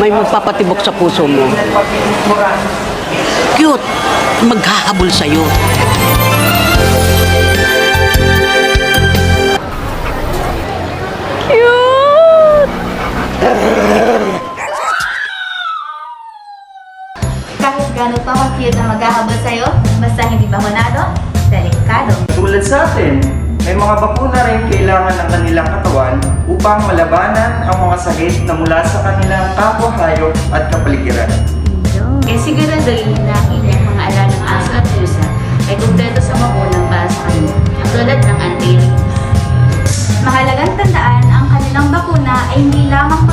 may magpapatibok sa puso mo. Cute! Maghahabol sa'yo. Cute! Kahit gano'n pa ka-cute na maghahabol sa'yo, basta hindi bakunado, delikado. Tulad sa atin, may mga bakuna rin kailangan ng kanilang katawan upang malabanan ang mga sakit na mula sa kanilang kapwa hayop at kapaligiran. Kaya siguraduhin na ang inyong mga alalang aso at pusa ay kumpleto sa makunang para sa kanila, tulad ng anti-rabies. Mahalagang tandaan ang kanilang bakuna ay hindi lamang